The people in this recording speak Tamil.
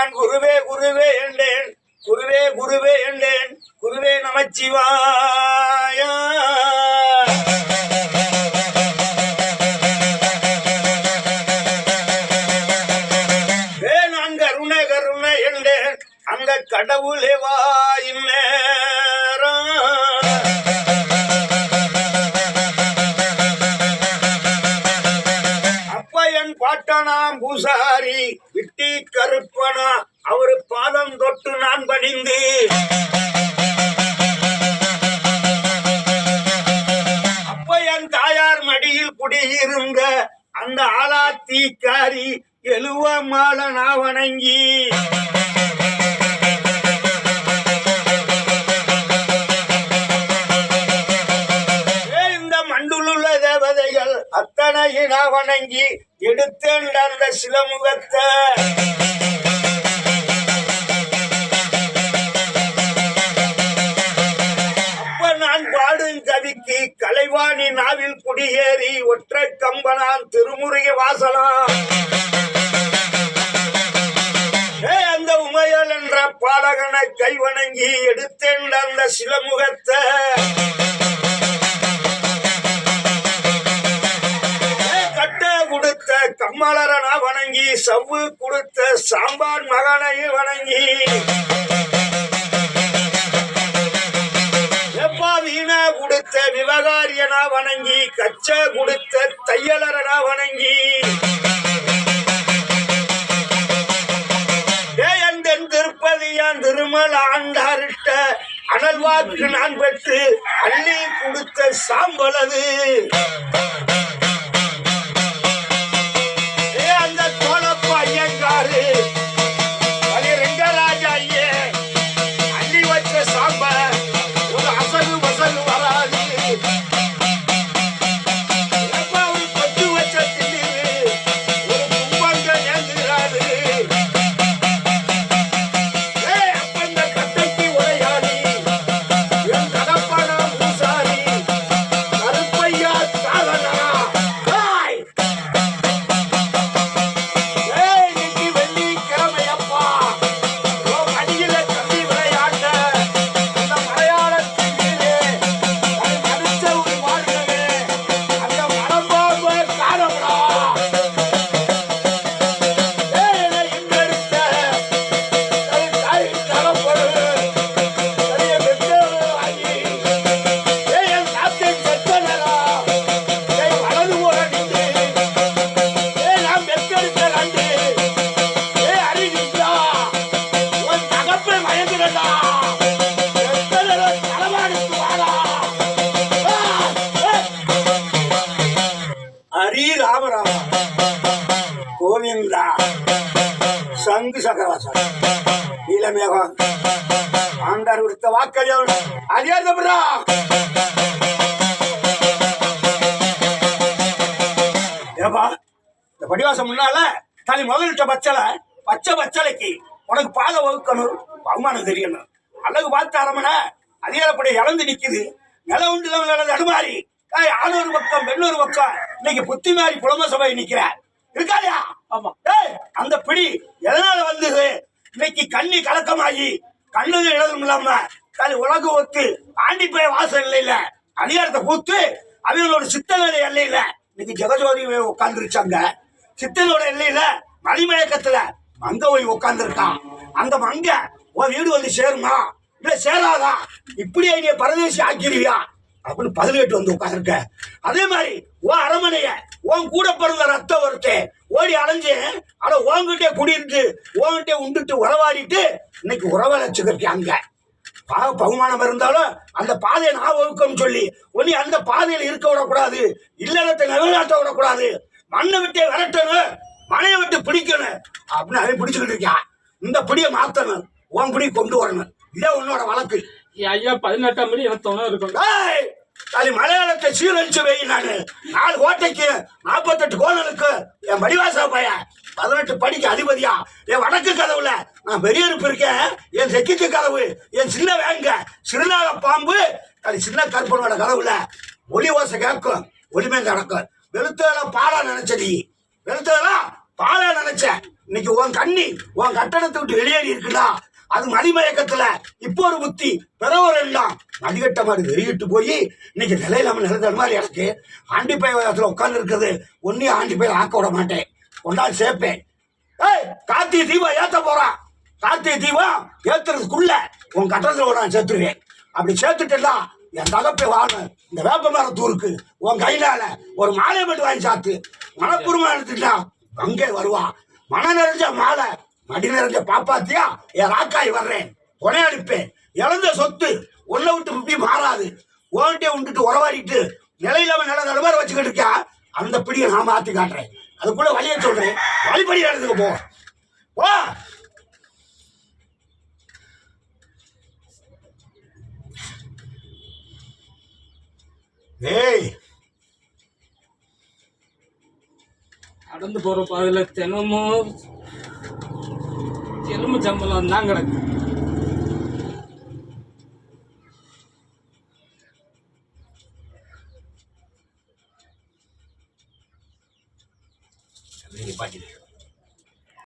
நான் குருவே குருவே என்றேன், குருவே குருவே என்றேன், குருவே நமச்சிவாய. நான் கருணை கருணை என்றேன், அங்க கடவுளே வாயின் நேரம். அப்பயன் பாட்டனாம் பூசாரி விட்டி கருப்பனா, அவரு பாதம் தொட்டு நான் பணிந்து அப்பயன் தாயார் மடியில் குடியிருந்த அந்த ஆளாத்தீக்காரி எழுவ மால நான் வணங்கி இந்த மண்டுள்ள தேவதைகள் அத்தனையும் நான் வணங்கி எடுத்தேன் அந்த சிலமுகத்தை. அப்ப நான் பாடும் கவிக்கு கலைவாணி நாவில் குடியேறி ஒற்றை கம்பனான் திருமுருக வாசலாம். அந்த உமையல் என்ற பாலகனை கை வணங்கி எடுத்தேன் அந்த சிலமுகத்தை. கட்ட கொடுத்த கம்மலரனா வணங்கி, சவ்வு கொடுத்த சாம்பார் மகனையும் வணங்கி, வீணா கொடுத்த விவகாரியனா வணங்கி, கச்ச கொடுத்த தையலரனா வணங்கி, திருப்பதியான் திருமல் ஆண்டாரிட்ட அனல்வாக்கு நான் பெற்று அள்ளி கொடுத்த சாம்பலது. அந்த தோழப்ப ஐயங்காரு ரெங்கராஜா ஐயே அள்ளி வச்ச சாம்பல் ஒரு அசகு வசகு வராது. ஒரு கொத்து வச்ச திடீர் ஒரு கும்பங்க நேர்ந்துகிறாரு. கோவிந்தா சங்கு சக்கரவாசன் நீலமேகம் ஆண்டார் கொடுத்த வாக்களியல் அறியாதபுரா. ஏப்பா இந்த படிவாசம் முன்னால தனி முதலிட்ட பச்சை பச்சளைக்கு உனக்கு பாத வகுக்கணும், பகுமானம் தெரியணும். அழகு பார்த்து அரமனை அதிகாரப்படி இழந்து நிக்குது. நில உண்டு நடுமாறி ஆணொரு பக்கம் பெண்ணொரு பக்கம் இன்னைக்கு புத்தி மாறி புலம சபை நிக்கிறார் இருக்காயா? ஆமா. அந்த பிடி எதனால வந்தது? இன்னைக்கு கண்ணி கலக்கமாகி கண்ணுது இழதும் இல்லாம உலக ஒத்து ஆண்டி போய் வாசல் இல்லையில அதிகாரத்தை கூத்து அவங்களோட சித்தனோட எல்லையில இன்னைக்கு ஜெகஜோதி உட்கார்ந்துருச்சாங்க. சித்தனோட எல்லையில மணிமயக்கத்துல மங்க போய் உட்கார்ந்து இருக்கான். அந்த மங்க உன் வீடு வந்து சேருமா இல்ல சேராதா? இப்படியே நீ பரதேசி ஆக்கிடுவியா அப்படின்னு 18 வந்து உட்கார்ந்துருக்க. அதே மாதிரி உன் அரமனைய உன் கூட பிறந்த ரத்த ஒருத்தன் ஓடி அலைஞ்சு ஆனா உன்கிட்டே குடியிருந்து உன்கிட்டே உண்டுட்டு உறவாடிட்டு இன்னைக்கு உறவழைச்சுக்கிட்டு அங்க பகுமானம் இருந்தாலும் அந்த பாதையை நான் வகுக்கணும்னு சொல்லி ஒன்னி அந்த பாதையில இருக்க விடக்கூடாது, இல்லறத்தை நிலைநாட்ட விடக்கூடாது, மண்ணை விட்டே விரட்டணும், மனையை விட்டு பிடிக்கணும் அப்படின்னு அவன் பிடிச்சுக்கிட்டு இருக்கான். இந்த பிடியை மாத்தணும், உன் பிடி கொண்டு வரணும். இதே உன்னோட வழக்கு. ஐயா 18ஆம் படி எனக்கு தோண இருக்கும். மலையாளத்தை சீரழிச்சு வை. நானு 4 கோட்டைக்கு 48 கோணலுக்கு என் மடிவாசா பையன் 18 படிக்க அதிபதியா. என் வடக்கு கதவுல நான் பெரிய இருப்பு இருக்கேன். என் தெற்கு கதவு என் சின்ன வேங்க சிறுநாக பாம்பு சின்ன கற்பனோட கதவுல ஒளி ஓசை கேட்கும், ஒளிமே நடக்கும். வெளுத்ததெல்லாம் பாலா நினைச்ச நீ, வெளுத்ததெல்லாம் பாலா நினைச்ச இன்னைக்கு உன் கண்ணி உன் கட்டடத்தை விட்டு வெளியேறி இருக்குடா. அது மதிமயக்கத்துல இப்போ ஒரு புத்தி பிறவர் எல்லாம் மதிகட்ட மாதிரி வெறியிட்டு போய் இன்னைக்கு நிலையிலாம நிலந்த மாதிரி எனக்கு ஆண்டி பய வயசுல உட்கார்ந்து இருக்குது. ஒன்னையும் ஆண்டி பயில ஆக்க விட மாட்டேன், கொண்டாந்து சேர்ப்பேன். ஏய், கார்த்திகை தீபம் ஏத்த போறான். கார்த்திகை தீபம் ஏத்துறதுக்குள்ள உன் கட்டடத்துல நான் சேர்த்துருவேன். அப்படி சேர்த்துட்டா என் தகப்பை வாங்க இந்த வேப்ப மரத்தூருக்கு உன் கையிலால ஒரு மாலை மட்டும் வாங்கி சாத்து மனப்பூர்வமா எடுத்துட்டா அங்கே வருவா. மன நிறைஞ்ச மாலை மடி நிறைஞ்ச பாப்பாத்தியா என் ராக்காய் வர்றேன், கொனையடிப்பேன். இழந்த சொத்து உள்ள விட்டு இப்படி மாறாது. ஓன்ட்டே உண்டுட்டு உறவாடிட்டு நிலையிலாம நில நடுவார வச்சுக்கிட்டு இருக்கா. அந்த பிடியை நான் மாத்தி காட்டுறேன். அதுக்குள்ள வழியை சொல்றேன், வழிபடி இடத்துக்கு போ. ஏய், நடந்து போற பாதையில தினமும் எலும்பு சம்பளம் தான் கிடக்கு. பாட்டி